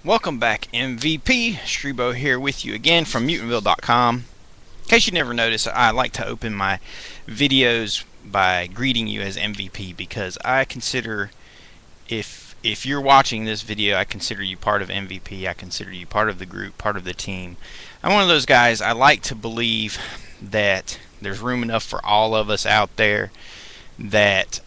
Welcome back, MVP. Streebo here with you again from mutantville.com. In case you never noticed, I like to open my videos by greeting you as MVP because I consider if you're watching this video, I consider you part of MVP. I consider you part of the group, part of the team. I'm one of those guys. I like to believe that there's room enough for all of us out there, that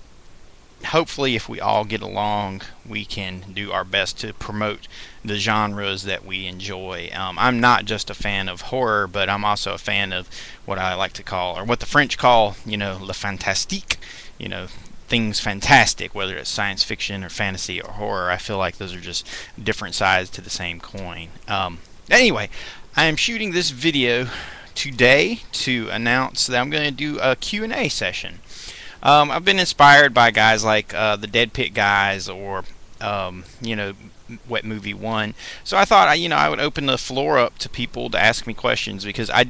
hopefully if we all get along, we can do our best to promote the genres that we enjoy. I'm not just a fan of horror, but I'm also a fan of what I like to call, or what the French call, le fantastique, things fantastic, whether it's science fiction or fantasy or horror. I feel like those are just different sides to the same coin. Anyway, I am shooting this video today to announce that I'm going to do a Q&A session. I've been inspired by guys like the Dead Pit guys, or Wet Movie 1. So I thought I would open the floor up to people to ask me questions, because I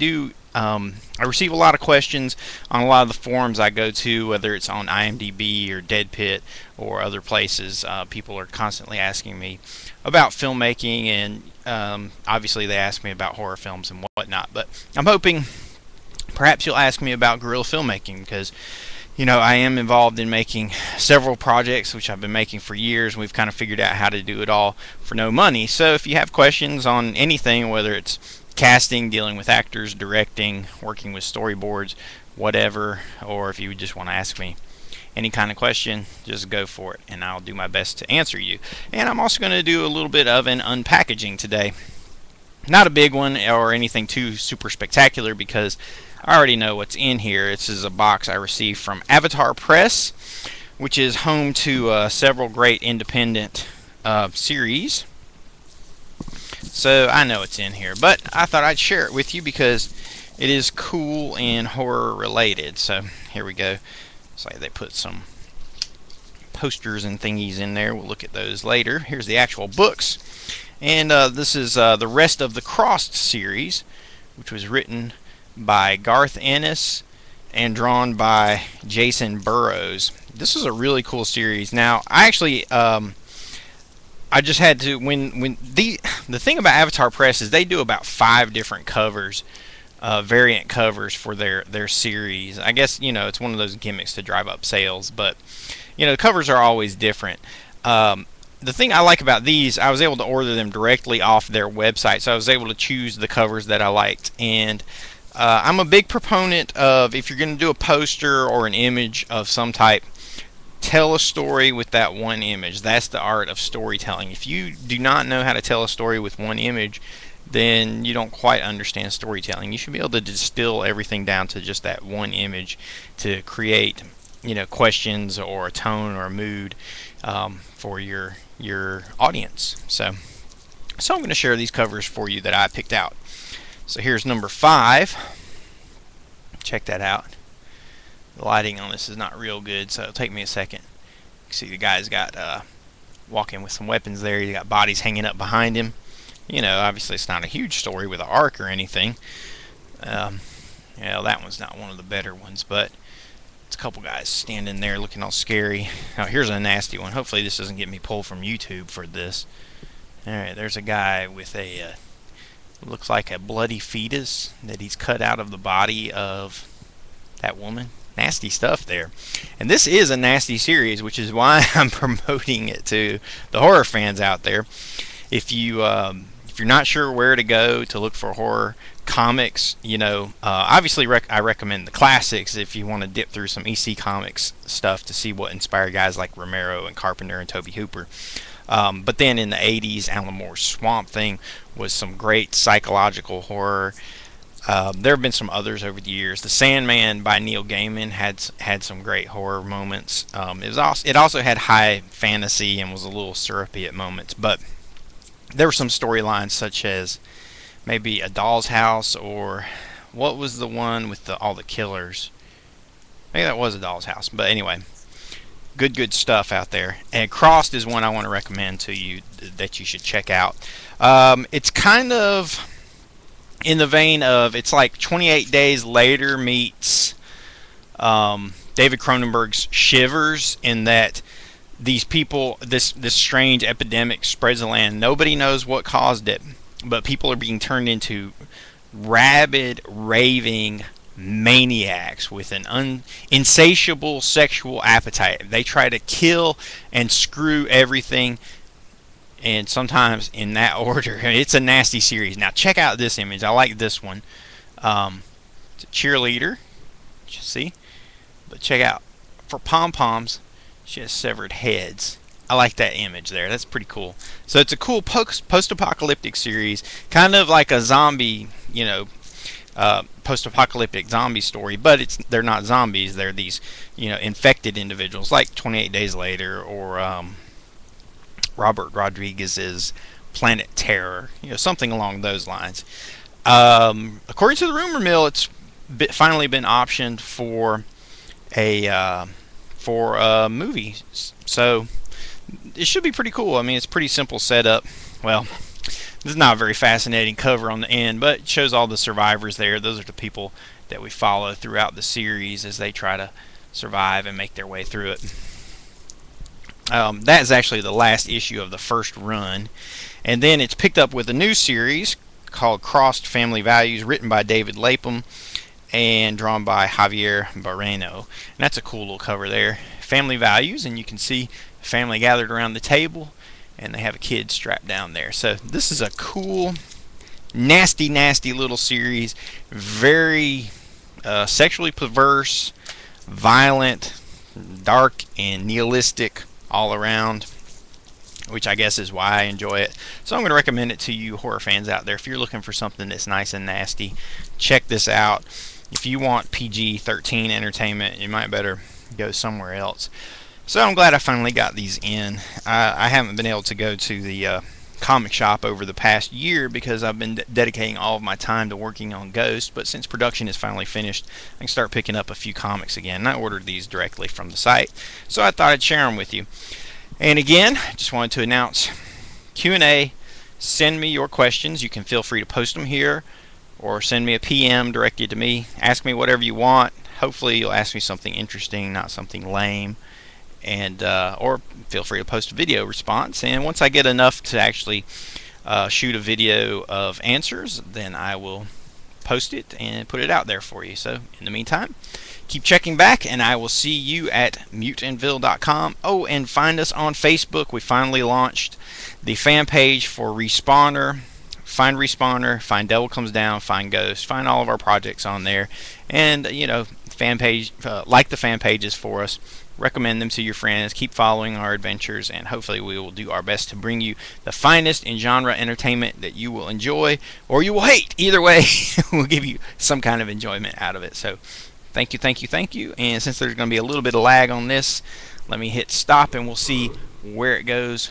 receive a lot of questions on a lot of the forums I go to, whether it's on IMDb or Dead Pit or other places. People are constantly asking me about filmmaking, and obviously they ask me about horror films and whatnot. But I'm hoping perhaps you'll ask me about guerrilla filmmaking, because I am involved in making several projects, which I've been making for years, and we've kind of figured out how to do it all for no money. So if you have questions on anything, whether it's casting, dealing with actors, directing, working with storyboards, whatever, or if you just want to ask me any kind of question, just go for it, and I'll do my best to answer you. And I'm also going to do a little bit of an unpackaging today. Not a big one or anything too super spectacular, because I already know what's in here. This is a box I received from Avatar Press, which is home to several great independent series. So I know it's in here, but I thought I'd share it with you because it is cool and horror related. So here we go. It's like they put some posters and thingies in there. We'll look at those later. Here's the actual books. And this is the rest of the Crossed series, which was written by Garth Ennis and drawn by Jason Burrows. This is a really cool series. Now, I actually I just had to, when the thing about Avatar Press is they do about 5 different covers, variant covers for their series. I guess it's one of those gimmicks to drive up sales, but the covers are always different. The thing I like about these, I was able to order them directly off their website, so I was able to choose the covers that I liked. And I'm a big proponent of, if you're going to do a poster or an image of some type, tell a story with that one image. That's the art of storytelling. If you do not know how to tell a story with one image, then you don't quite understand storytelling. You should be able to distill everything down to just that one image to create questions or a tone or a mood for your audience. So I'm going to share these covers for you that I picked out. So here's number 5. Check that out. The lighting on this is not real good, so it'll take me a second. You can see the guy's got walking with some weapons there. He's got bodies hanging up behind him. Obviously it's not a huge story with an arc or anything. That one's not one of the better ones, but it's a couple guys standing there looking all scary. Now here's a nasty one. Hopefully this doesn't get me pulled from YouTube for this. Alright, there's a guy with a looks like a bloody fetus that he's cut out of the body of that woman. Nasty stuff there. And this is a nasty series, which is why I'm promoting it to the horror fans out there. If you're not sure where to go to look for horror comics, obviously I recommend the classics if you want to dip through some EC Comics stuff to see what inspired guys like Romero and Carpenter and Tobe Hooper. But then in the 80s, Alan Moore's Swamp Thing was some great psychological horror. There have been some others over the years. The Sandman by Neil Gaiman had some great horror moments. It also had high fantasy and was a little syrupy at moments. But there were some storylines such as maybe A Doll's House, or what was the one with all the killers? Maybe that was A Doll's House. But anyway, good stuff out there. And Crossed is one I want to recommend to you that you should check out. It's kind of in the vein of, it's like 28 Days Later meets David Cronenberg's Shivers, in that these people, this strange epidemic spreads the land. Nobody knows what caused it, but people are being turned into rabid, raving maniacs with an insatiable sexual appetite. They try to kill and screw everything, and sometimes in that order. It's a nasty series. Now check out this image. I like this one. It's a cheerleader, you see, but check out, for pom-poms she has severed heads. I like that image there. That's pretty cool. So it's a cool post-apocalyptic series, kind of like a zombie, post-apocalyptic zombie story, but they're not zombies. They're these, infected individuals, like 28 Days Later or Robert Rodriguez's Planet Terror, something along those lines. According to the rumor mill, it's finally been optioned for a movie, so it should be pretty cool. I mean, it's pretty simple setup. Well, this is not a very fascinating cover on the end, but it shows all the survivors there. Those are the people that we follow throughout the series as they try to survive and make their way through it. That is actually the last issue of the first run, and then it's picked up with a new series called Crossed Family Values, written by David Lapham and drawn by Javier Barreno. And that's a cool little cover there. Family values, and you can see the family gathered around the table, and they have a kid strapped down there. So this is a cool, nasty little series. Very sexually perverse, violent, dark, and nihilistic all around, which I guess is why I enjoy it. So I'm going to recommend it to you horror fans out there. If you're looking for something that's nice and nasty, check this out. If you want PG-13 entertainment, you might better go somewhere else. So I'm glad I finally got these in. I haven't been able to go to the comic shop over the past year because I've been dedicating all of my time to working on Ghost, but since production is finally finished, I can start picking up a few comics again. And I ordered these directly from the site, so I thought I'd share them with you. And again, just wanted to announce Q&A. Send me your questions. You can feel free to post them here, or send me a PM directed to me. Ask me whatever you want. Hopefully you'll ask me something interesting, not something lame. And or feel free to post a video response. And once I get enough to actually shoot a video of answers, then I will post it and put it out there for you. So in the meantime, keep checking back, and I will see you at mutantville.com. Oh, and find us on Facebook. We finally launched the fan page for Respawner. Find Respawner, find Devil Comes Down, find Ghost, find all of our projects on there. And, fan page, like the fan pages for us. Recommend them to your friends. Keep following our adventures, and hopefully we will do our best to bring you the finest in genre entertainment that you will enjoy or you will hate. Either way, we'll give you some kind of enjoyment out of it. So thank you. And since there's going to be a little bit of lag on this, let me hit stop and we'll see where it goes